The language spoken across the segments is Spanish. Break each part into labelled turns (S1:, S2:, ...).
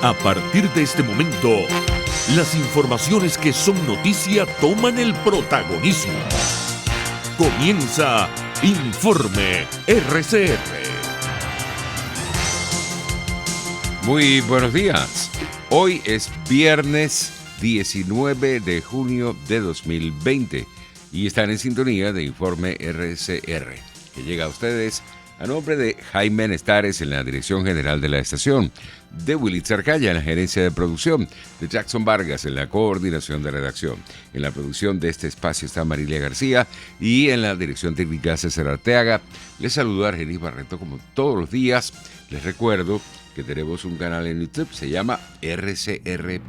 S1: A partir de este momento, las informaciones que son noticia toman el protagonismo. Comienza Informe RCR.
S2: Muy buenos días. Hoy es viernes 19 de junio de 2020 y están en sintonía de Informe RCR, que llega a ustedes a nombre de Jaime Nestares en la dirección general de la estación, de Willy Zarcaya en la gerencia de producción, de Jackson Vargas en la coordinación de redacción. En la producción de este espacio está Marilia García y en la dirección técnica César Arteaga. Les saluda Argenis Barreto como todos los días. Les recuerdo que tenemos un canal en YouTube, se llama rcr.tv,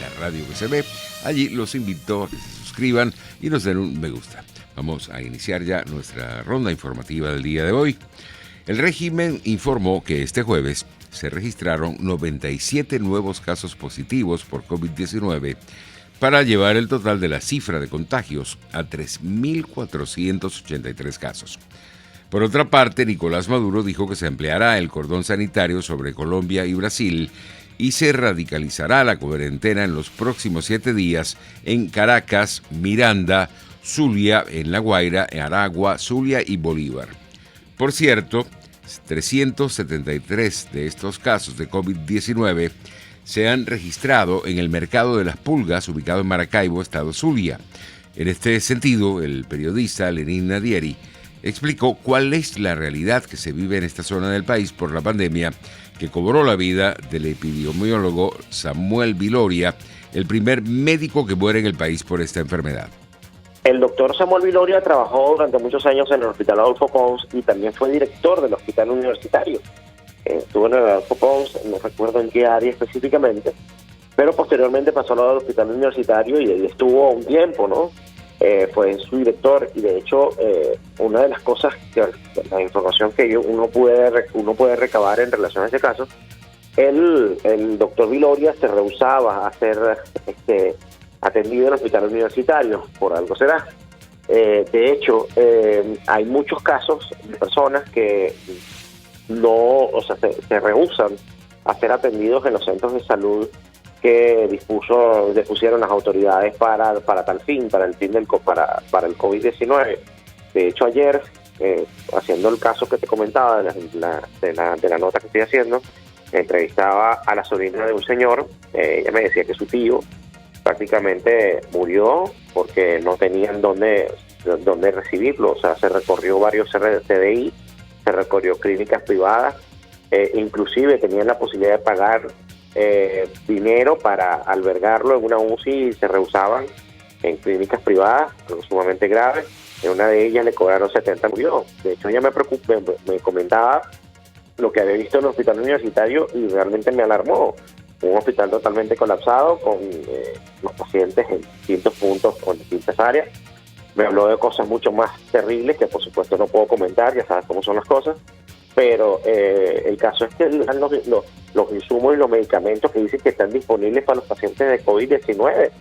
S2: la radio que se ve. Allí los invito a que se suscriban y nos den un me gusta. Vamos a iniciar ya nuestra ronda informativa del día de hoy. El régimen informó que este jueves se registraron 97 nuevos casos positivos por COVID-19 para llevar el total de la cifra de contagios a 3.483 casos. Por otra parte, Nicolás Maduro dijo que se ampliará el cordón sanitario sobre Colombia y Brasil y se radicalizará la cuarentena en los próximos 7 días en Caracas, Miranda, Zulia, en La Guaira, en Aragua, Zulia y Bolívar. Por cierto, 373 de estos casos de COVID-19 se han registrado en el mercado de las pulgas ubicado en Maracaibo, estado Zulia. En este sentido, el periodista Lenín Nadieri explicó cuál es la realidad que se vive en esta zona del país por la pandemia que cobró la vida del epidemiólogo Samuel Viloria, el primer médico que muere en el país por esta enfermedad.
S3: El doctor Samuel Viloria trabajó durante muchos años en el Hospital Adolfo Pons y también fue director del Hospital Universitario. Estuvo en el Adolfo Pons, no recuerdo en qué área específicamente, pero posteriormente pasó al Hospital Universitario y ahí estuvo un tiempo, ¿no? Fue su director y de hecho una de las cosas, la información que uno puede recabar en relación a este caso, el doctor Viloria se rehusaba a ser atendido en el hospital universitario, por algo será. De hecho, hay muchos casos de personas que se rehusan a ser atendidos en los centros de salud que dispusieron las autoridades para tal fin, para el COVID-19. De hecho, ayer, haciendo el caso que te comentaba de la nota que estoy haciendo, entrevistaba a la sobrina de un señor. Ella me decía que su tío prácticamente murió porque no tenían dónde recibirlo. O sea, se recorrió varios CDI, se recorrió clínicas privadas, inclusive tenían la posibilidad de pagar dinero para albergarlo en una UCI y se rehusaban en clínicas privadas, algo sumamente grave. En una de ellas le cobraron 70, murió. De hecho, ella me comentaba lo que había visto en el hospital universitario y realmente me alarmó. Un hospital totalmente colapsado con los pacientes en distintos puntos o en distintas áreas. Me habló de cosas mucho más terribles que por supuesto no puedo comentar, ya sabes cómo son las cosas, pero el caso es que los insumos y los medicamentos que dicen que están disponibles para los pacientes de COVID-19.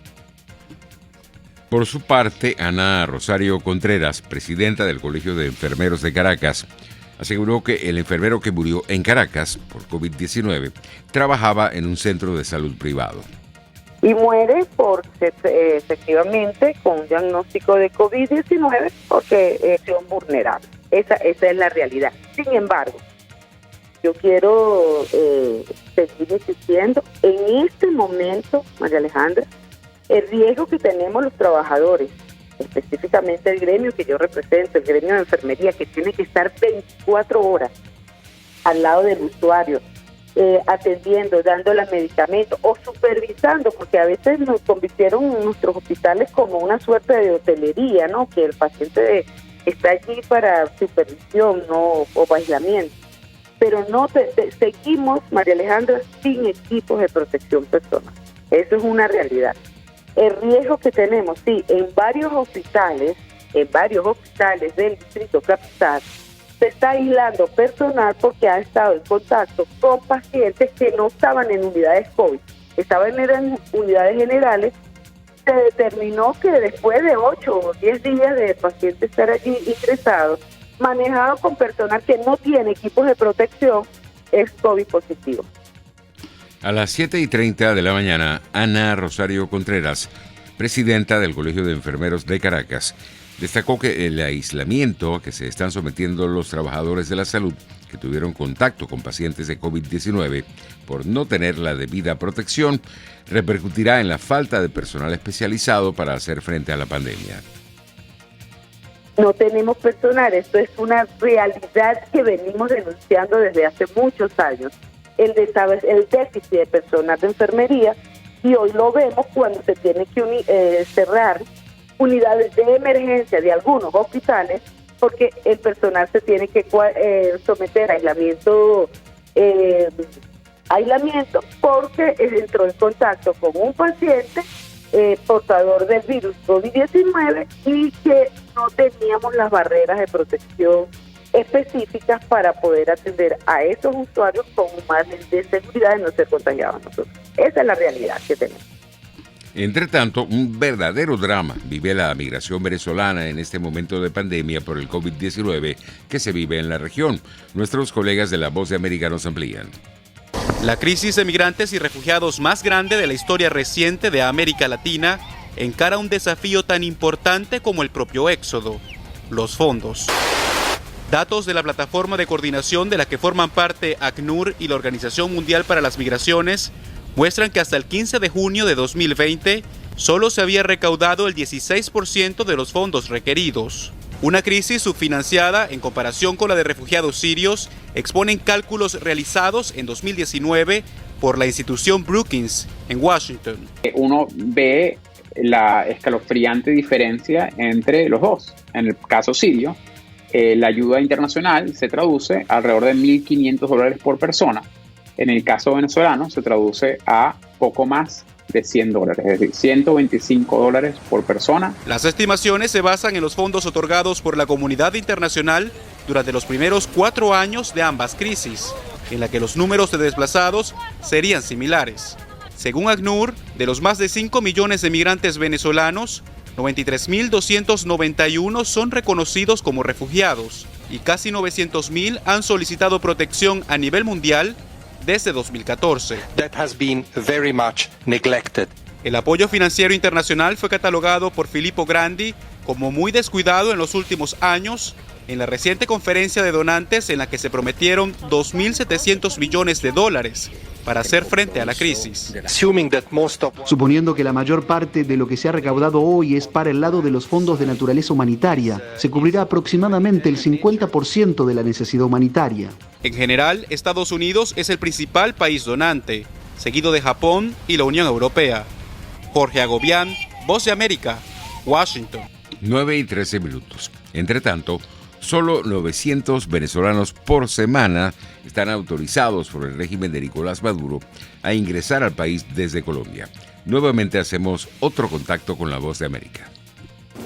S2: Por su parte, Ana Rosario Contreras, presidenta del Colegio de Enfermeros de Caracas, aseguró que el enfermero que murió en Caracas por COVID-19 trabajaba en un centro de salud privado.
S4: Y muere efectivamente con un diagnóstico de COVID-19 porque es vulnerable. Esa es la realidad. Sin embargo, yo quiero seguir insistiendo, en este momento, María Alejandra, el riesgo que tenemos los trabajadores, específicamente el gremio que yo represento, el gremio de enfermería, que tiene que estar 24 horas al lado del usuario, atendiendo, dándole medicamentos o supervisando, porque a veces nos convirtieron nuestros hospitales como una suerte de hotelería, ¿no? Que el paciente está allí para supervisión, ¿no? O aislamiento. Pero no seguimos, María Alejandra, sin equipos de protección personal. Eso es una realidad. El riesgo que tenemos, sí, en varios hospitales del Distrito Capital, se está aislando personal porque ha estado en contacto con pacientes que no estaban en unidades COVID, estaban en unidades generales. Se determinó que después de 8 o 10 días de pacientes estar allí ingresados, manejado con personal que no tiene equipos de protección, es COVID positivo.
S2: A las 7:30 de la mañana, Ana Rosario Contreras, presidenta del Colegio de Enfermeros de Caracas, destacó que el aislamiento a que se están sometiendo los trabajadores de la salud que tuvieron contacto con pacientes de COVID-19 por no tener la debida protección repercutirá en la falta de personal especializado para hacer frente a la pandemia.
S4: No tenemos personal, esto es una realidad que venimos denunciando desde hace muchos años, el déficit de personal de enfermería, y hoy lo vemos cuando se tiene que cerrar unidades de emergencia de algunos hospitales porque el personal se tiene que someter a aislamiento porque entró en contacto con un paciente portador del virus COVID-19 y que no teníamos las barreras de protección específicas para poder atender a esos usuarios con un margen de seguridad de no ser contagiados nosotros. Esa es la realidad que tenemos.
S2: Entre tanto, un verdadero drama vive la migración venezolana en este momento de pandemia por el COVID-19 que se vive en la región. Nuestros colegas de La Voz de América nos amplían.
S5: La crisis de migrantes y refugiados más grande de la historia reciente de América Latina encara un desafío tan importante como el propio éxodo: los fondos. Datos de la plataforma de coordinación de la que forman parte ACNUR y la Organización Mundial para las Migraciones muestran que hasta el 15 de junio de 2020 solo se había recaudado el 16% de los fondos requeridos. Una crisis subfinanciada en comparación con la de refugiados sirios exponen cálculos realizados en 2019 por la institución Brookings en Washington.
S6: Uno ve la escalofriante diferencia entre los dos. En el caso sirio, la ayuda internacional se traduce a alrededor de $1.500 por persona. En el caso venezolano se traduce a poco más de $100, es decir, $125 por persona.
S5: Las estimaciones se basan en los fondos otorgados por la comunidad internacional durante los primeros 4 años de ambas crisis, en la que los números de desplazados serían similares. Según ACNUR, de los más de 5 millones de migrantes venezolanos, 93.291 son reconocidos como refugiados y casi 900.000 han solicitado protección a nivel mundial desde 2014.
S7: That has been very much neglected.
S5: El apoyo financiero internacional fue catalogado por Filippo Grandi como muy descuidado en los últimos años en la reciente conferencia de donantes en la que se prometieron $2.700 millones para hacer frente a la crisis.
S8: Suponiendo que la mayor parte de lo que se ha recaudado hoy es para el lado de los fondos de naturaleza humanitaria, se cubrirá aproximadamente el 50% de la necesidad humanitaria.
S5: En general, Estados Unidos es el principal país donante, seguido de Japón y la Unión Europea. Jorge Agobián, Voz de América, Washington.
S2: 9:13. Entre tanto, solo 900 venezolanos por semana están autorizados por el régimen de Nicolás Maduro a ingresar al país desde Colombia. Nuevamente hacemos otro contacto con La Voz de América.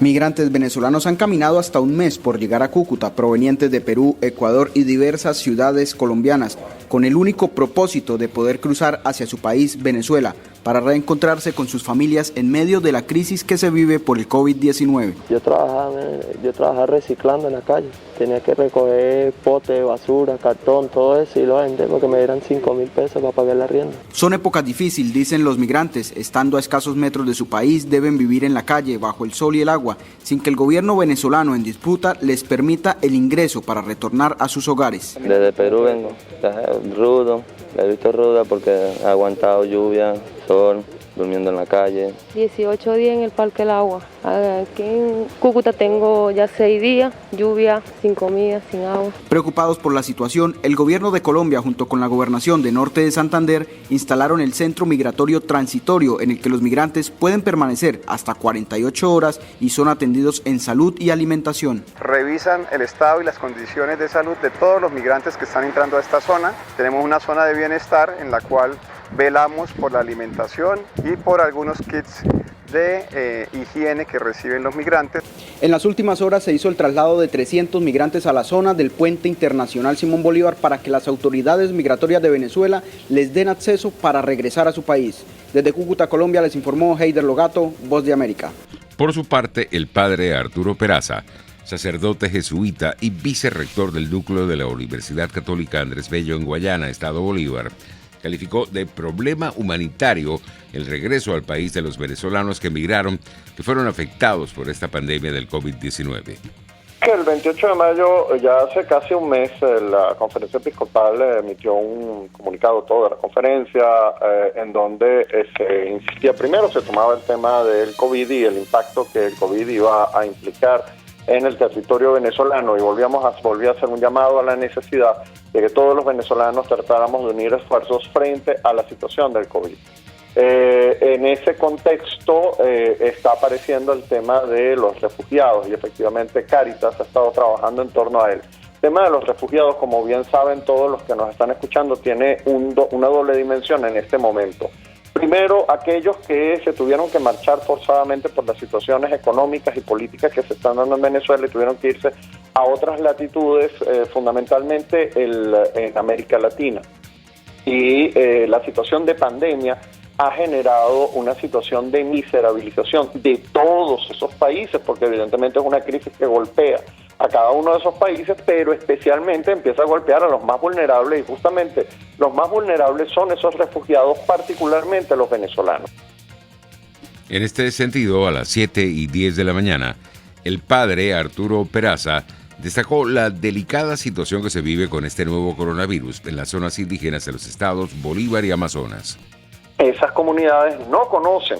S9: Migrantes venezolanos han caminado hasta un mes por llegar a Cúcuta, provenientes de Perú, Ecuador y diversas ciudades colombianas, con el único propósito de poder cruzar hacia su país, Venezuela, para reencontrarse con sus familias en medio de la crisis que se vive por el COVID-19.
S10: Yo trabajaba reciclando en la calle. Tenía que recoger pote, basura, cartón, todo eso y lo vendí porque me dieran 5.000 pesos para pagar la arriendo.
S9: Son épocas difíciles, dicen los migrantes. Estando a escasos metros de su país, deben vivir en la calle, bajo el sol y el agua, sin que el gobierno venezolano en disputa les permita el ingreso para retornar a sus hogares.
S10: Desde Perú vengo, rudo, he visto ruda porque he aguantado lluvia, sol, durmiendo en la calle.
S11: 18 días en el Parque El Agua. Aquí en Cúcuta tengo ya 6 días, lluvia, sin comida, sin agua.
S9: Preocupados por la situación, el gobierno de Colombia junto con la gobernación de Norte de Santander instalaron el centro migratorio transitorio en el que los migrantes pueden permanecer hasta 48 horas y son atendidos en salud y alimentación.
S12: Revisan el estado y las condiciones de salud de todos los migrantes que están entrando a esta zona. Tenemos una zona de bienestar en la cual velamos por la alimentación y por algunos kits de higiene que reciben los migrantes.
S9: En las últimas horas se hizo el traslado de 300 migrantes a la zona del Puente Internacional Simón Bolívar para que las autoridades migratorias de Venezuela les den acceso para regresar a su país. Desde Cúcuta, Colombia, les informó Heider Logato, Voz de América.
S2: Por su parte, el padre Arturo Peraza, sacerdote jesuita y vicerrector del núcleo de la Universidad Católica Andrés Bello en Guayana, Estado Bolívar, calificó de problema humanitario el regreso al país de los venezolanos que emigraron, que fueron afectados por esta pandemia del COVID-19.
S13: El 28 de mayo, ya hace casi un mes, la Conferencia Episcopal emitió un comunicado todo de la conferencia en donde se insistía, primero se tomaba el tema del COVID y el impacto que el COVID iba a implicar en el territorio venezolano, y volvía a hacer un llamado a la necesidad de que todos los venezolanos tratáramos de unir esfuerzos frente a la situación del COVID. En ese contexto está apareciendo el tema de los refugiados, y efectivamente Cáritas ha estado trabajando en torno a él. El tema de los refugiados, como bien saben todos los que nos están escuchando, tiene una doble dimensión en este momento. Primero, aquellos que se tuvieron que marchar forzadamente por las situaciones económicas y políticas que se están dando en Venezuela y tuvieron que irse a otras latitudes, fundamentalmente en América Latina. Y la situación de pandemia ha generado una situación de miserabilización de todos esos países, porque evidentemente es una crisis que golpea a cada uno de esos países, pero especialmente empieza a golpear a los más vulnerables, y justamente los más vulnerables son esos refugiados, particularmente los venezolanos.
S2: En este sentido, a las 7:10 de la mañana, el padre Arturo Peraza destacó la delicada situación que se vive con este nuevo coronavirus en las zonas indígenas de los estados Bolívar y Amazonas.
S13: Esas comunidades no conocen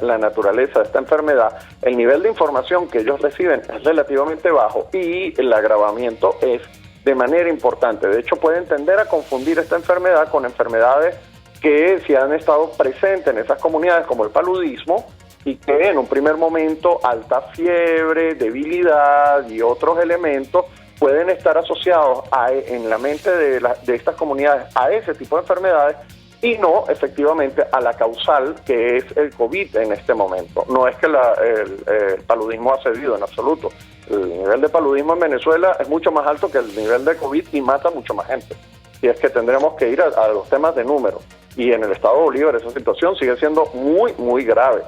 S13: la naturaleza de esta enfermedad, el nivel de información que ellos reciben es relativamente bajo y el agravamiento es de manera importante. De hecho, pueden tender a confundir esta enfermedad con enfermedades que sí han estado presentes en esas comunidades, como el paludismo, y que en un primer momento alta fiebre, debilidad y otros elementos pueden estar asociados en la mente de estas comunidades a ese tipo de enfermedades, y no efectivamente a la causal, que es el COVID en este momento. No es que el paludismo ha cedido en absoluto. El nivel de paludismo en Venezuela es mucho más alto que el nivel de COVID y mata mucho más gente. Y es que tendremos que ir a los temas de números. Y en el estado de Bolívar esa situación sigue siendo muy, muy grave.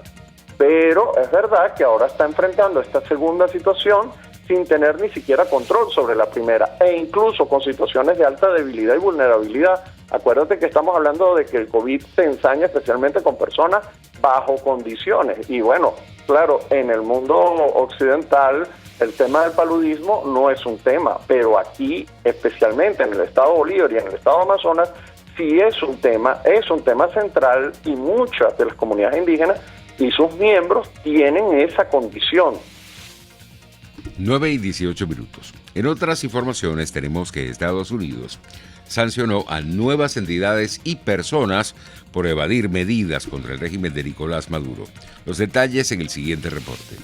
S13: Pero es verdad que ahora está enfrentando esta segunda situación sin tener ni siquiera control sobre la primera, e incluso con situaciones de alta debilidad y vulnerabilidad. Acuérdate que estamos hablando de que el COVID se ensaña especialmente con personas bajo condiciones. Y bueno, claro, en el mundo occidental el tema del paludismo no es un tema, pero aquí, especialmente en el estado Bolívar y en el estado Amazonas, sí es un tema central, y muchas de las comunidades indígenas y sus miembros tienen esa condición.
S2: 9:18. En otras informaciones tenemos que Estados Unidos sancionó a nuevas entidades y personas por evadir medidas contra el régimen de Nicolás Maduro. Los detalles en el siguiente reporte.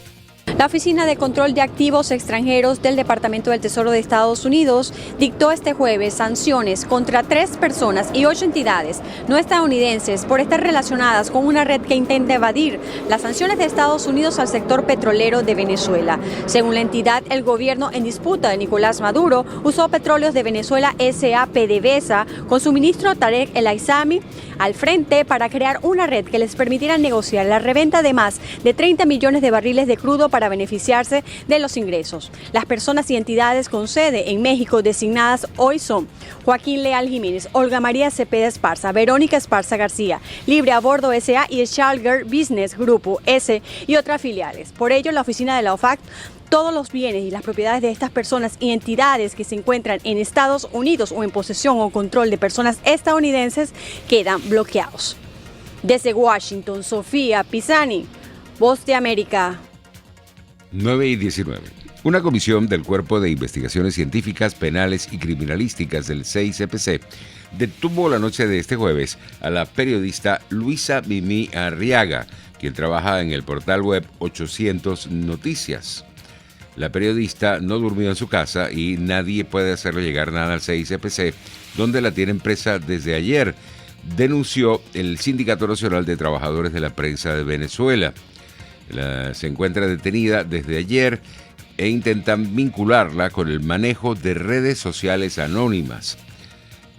S14: La Oficina de Control de Activos Extranjeros del Departamento del Tesoro de Estados Unidos dictó este jueves sanciones contra 3 personas y 8 entidades no estadounidenses por estar relacionadas con una red que intenta evadir las sanciones de Estados Unidos al sector petrolero de Venezuela. Según la entidad, el gobierno en disputa de Nicolás Maduro usó Petróleos de Venezuela S.A. PDVSA con su ministro Tarek El Aissami al frente para crear una red que les permitiera negociar la reventa de más de 30 millones de barriles de crudo para beneficiarse de los ingresos. Las personas y entidades con sede en México designadas hoy son Joaquín Leal Jiménez, Olga María Cepeda Esparza, Verónica Esparza García, Libre a Bordo S.A. y Schalger Business Grupo S y otras filiales. Por ello, la oficina de la OFAC, todos los bienes y las propiedades de estas personas y entidades que se encuentran en Estados Unidos o en posesión o control de personas estadounidenses quedan bloqueados. Desde Washington, Sofía Pisani, Voz de América.
S2: 9:19. Una comisión del Cuerpo de Investigaciones Científicas, Penales y Criminalísticas del CICPC detuvo la noche de este jueves a la periodista Luisa Mimi Arriaga, quien trabaja en el portal web 800 Noticias. La periodista no durmió en su casa y nadie puede hacerle llegar nada al CICPC, donde la tienen presa desde ayer, denunció el Sindicato Nacional de Trabajadores de la Prensa de Venezuela. Se encuentra detenida desde ayer e intentan vincularla con el manejo de redes sociales anónimas.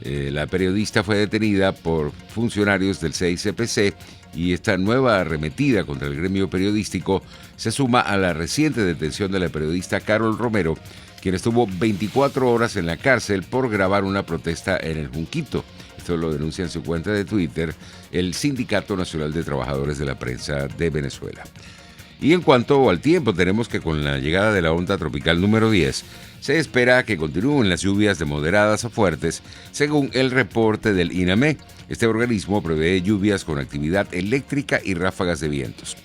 S2: La periodista fue detenida por funcionarios del CICPC y esta nueva arremetida contra el gremio periodístico se suma a la reciente detención de la periodista Carol Romero, quien estuvo 24 horas en la cárcel por grabar una protesta en el Junquito. Esto lo denuncia en su cuenta de Twitter el Sindicato Nacional de Trabajadores de la Prensa de Venezuela. Y en cuanto al tiempo, tenemos que con la llegada de la onda tropical número 10, se espera que continúen las lluvias de moderadas a fuertes, según el reporte del INAME. Este organismo prevé lluvias con actividad eléctrica y ráfagas de vientos.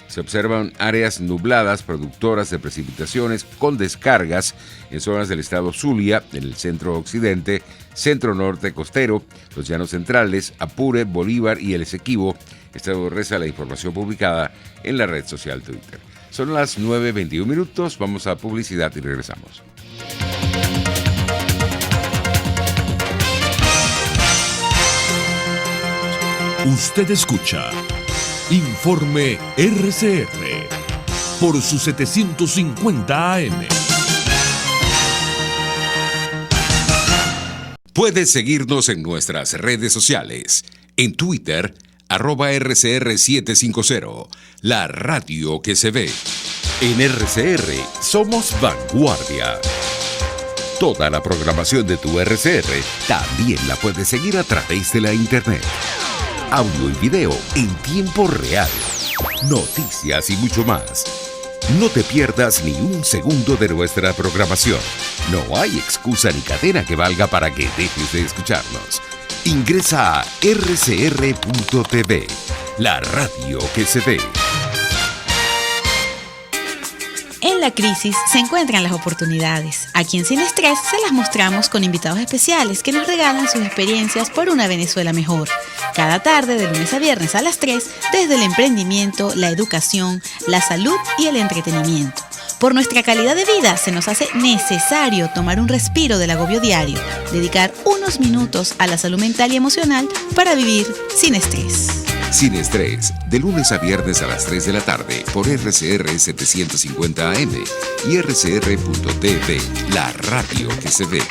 S2: Se observan áreas nubladas productoras de precipitaciones con descargas en zonas del estado Zulia, en el centro occidente, centro norte costero, los llanos centrales, Apure, Bolívar y el Esequibo. Esto reza la información publicada en la red social Twitter. Son las 9:21, vamos a publicidad y regresamos.
S1: Usted escucha Informe RCR por su 750 AM.
S2: Puedes seguirnos en nuestras redes sociales. En Twitter, @RCR750, la radio que se ve. En RCR somos vanguardia. Toda la programación de tu RCR también la puedes seguir a través de la internet. Audio y video en tiempo real, noticias y mucho más. No te pierdas ni un segundo de nuestra programación. No hay excusa ni cadena que valga para que dejes de escucharnos. Ingresa a rcr.tv, la radio que se ve.
S15: En la crisis se encuentran las oportunidades. Aquí en Sin Estrés se las mostramos con invitados especiales que nos regalan sus experiencias por una Venezuela mejor. Cada tarde, de lunes a viernes a las 3, desde el emprendimiento, la educación, la salud y el entretenimiento. Por nuestra calidad de vida se nos hace necesario tomar un respiro del agobio diario, dedicar unos minutos a la salud mental y emocional para vivir sin estrés.
S2: Sin Estrés, de lunes a viernes a las 3 de la tarde por RCR 750 AM y rcr.tv, la radio que se ve.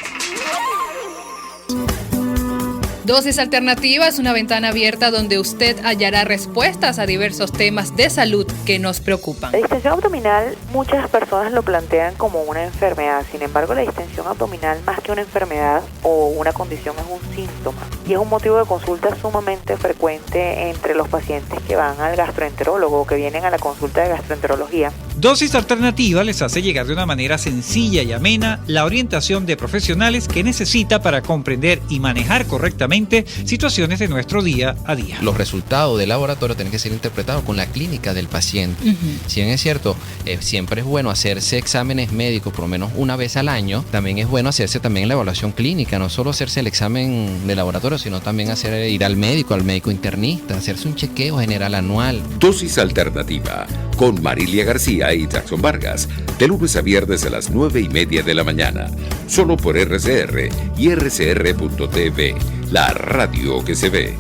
S16: Dosis Alternativa es una ventana abierta donde usted hallará respuestas a diversos temas de salud que nos preocupan.
S17: La distensión abdominal, muchas personas lo plantean como una enfermedad. Sin embargo, la distensión abdominal, más que una enfermedad o una condición, es un síntoma y es un motivo de consulta sumamente frecuente entre los pacientes que van al gastroenterólogo o que vienen a la consulta de gastroenterología.
S18: Dosis Alternativa les hace llegar de una manera sencilla y amena la orientación de profesionales que necesita para comprender y manejar correctamente situaciones de nuestro día a día.
S19: Los resultados del laboratorio tienen que ser interpretados con la clínica del paciente. Si bien es cierto, siempre es bueno hacerse exámenes médicos por lo menos una vez al año, también es bueno hacerse también la evaluación clínica, no solo hacerse el examen de laboratorio, sino también ir al médico internista, hacerse un chequeo general anual.
S2: Dosis Alternativa con Marilia García y Jackson Vargas, de lunes a viernes a las 9:30 de la mañana, solo por RCR y rcr.tv, la radio que se ve.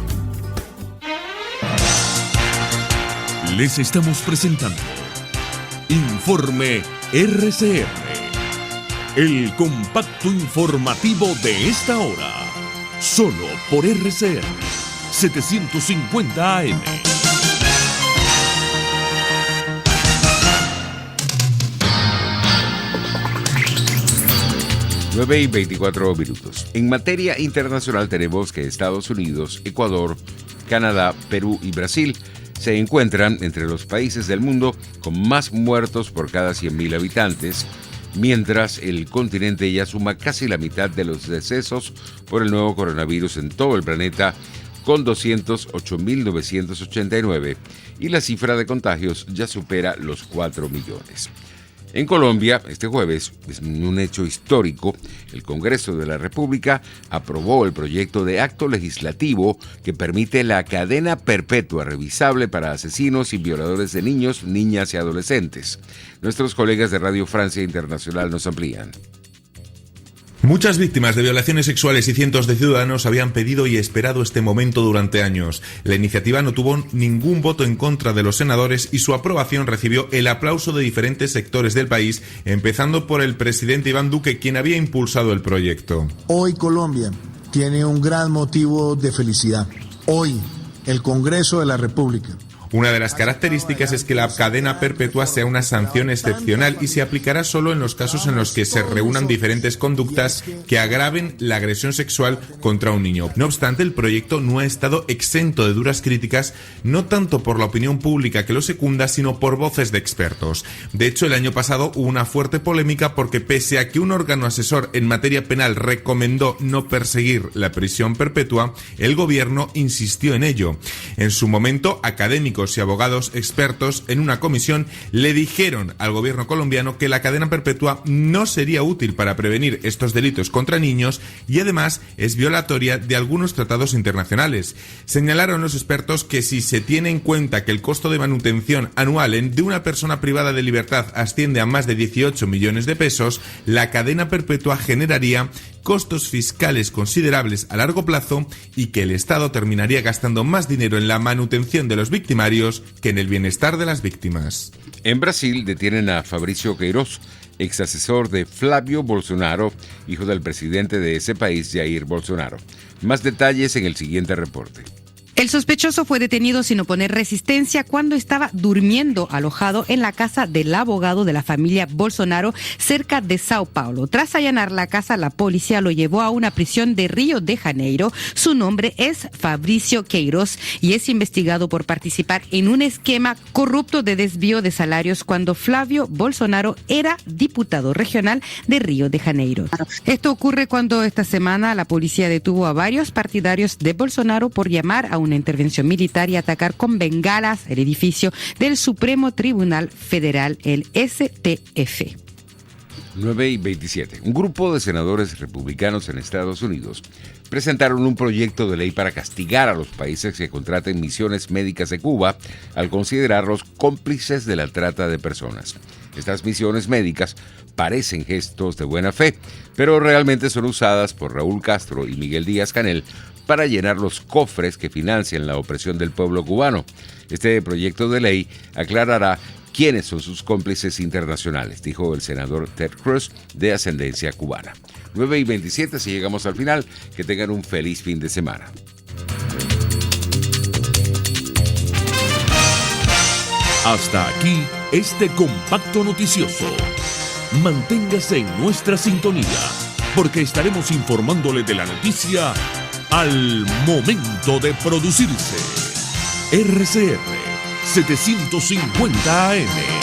S1: Les estamos presentando Informe RCR, el compacto informativo de esta hora, solo por RCR 750 AM.
S2: Nueve y 24 minutos. En materia internacional tenemos que Estados Unidos, Ecuador, Canadá, Perú y Brasil se encuentran entre los países del mundo con más muertos por cada 100.000 habitantes, mientras el continente ya suma casi la mitad de los decesos por el nuevo coronavirus en todo el planeta, con 208.989, y la cifra de contagios ya supera los 4 millones. En Colombia, este jueves, en un hecho histórico, el Congreso de la República aprobó el proyecto de acto legislativo que permite la cadena perpetua revisable para asesinos y violadores de niños, niñas y adolescentes. Nuestros colegas de Radio Francia Internacional nos amplían.
S20: Muchas víctimas de violaciones sexuales y cientos de ciudadanos habían pedido y esperado este momento durante años. La iniciativa no tuvo ningún voto en contra de los senadores y su aprobación recibió el aplauso de diferentes sectores del país, empezando por el presidente Iván Duque, quien había impulsado el proyecto.
S21: Hoy Colombia tiene un gran motivo de felicidad. Hoy el Congreso de la República
S20: Una de las características es que la cadena perpetua sea una sanción excepcional y se aplicará solo en los casos en los que se reúnan diferentes conductas que agraven la agresión sexual contra un niño. No obstante, el proyecto no ha estado exento de duras críticas, no tanto por la opinión pública que lo secunda, sino por voces de expertos. De hecho, el año pasado hubo una fuerte polémica porque pese a que un órgano asesor en materia penal recomendó no perseguir la prisión perpetua, el gobierno insistió en ello. En su momento, académicos y abogados expertos en una comisión le dijeron al gobierno colombiano que la cadena perpetua no sería útil para prevenir estos delitos contra niños y además es violatoria de algunos tratados internacionales. Señalaron los expertos que si se tiene en cuenta que el costo de manutención anual de una persona privada de libertad asciende a más de 18 millones de pesos, la cadena perpetua generaría costos fiscales considerables a largo plazo y que el Estado terminaría gastando más dinero en la manutención de los victimarios que en el bienestar de las víctimas.
S2: En Brasil detienen a Fabrício Queiroz, ex asesor de Flávio Bolsonaro, hijo del presidente de ese país, Jair Bolsonaro. Más detalles en el siguiente reporte.
S21: El sospechoso fue detenido sin oponer resistencia cuando estaba durmiendo alojado en la casa del abogado de la familia Bolsonaro cerca de Sao Paulo. Tras allanar la casa, la policía lo llevó a una prisión de Río de Janeiro. Su nombre es Fabrício Queiroz y es investigado por participar en un esquema corrupto de desvío de salarios cuando Flávio Bolsonaro era diputado regional de Río de Janeiro. Esto ocurre cuando esta semana la policía detuvo a varios partidarios de Bolsonaro por llamar a una intervención militar y atacar con bengalas el edificio del Supremo Tribunal Federal, el STF.
S2: 9:27. Un grupo de senadores republicanos en Estados Unidos presentaron un proyecto de ley para castigar a los países que contraten misiones médicas de Cuba al considerarlos cómplices de la trata de personas. Estas misiones médicas parecen gestos de buena fe, pero realmente son usadas por Raúl Castro y Miguel Díaz-Canel para llenar los cofres que financian la opresión del pueblo cubano. Este proyecto de ley aclarará quiénes son sus cómplices internacionales, dijo el senador Ted Cruz, de ascendencia cubana. 9:27, si llegamos al final, que tengan un feliz fin de semana.
S1: Hasta aquí este compacto noticioso. Manténgase en nuestra sintonía, porque estaremos informándole de la noticia al momento de producirse. RCR 750 AM.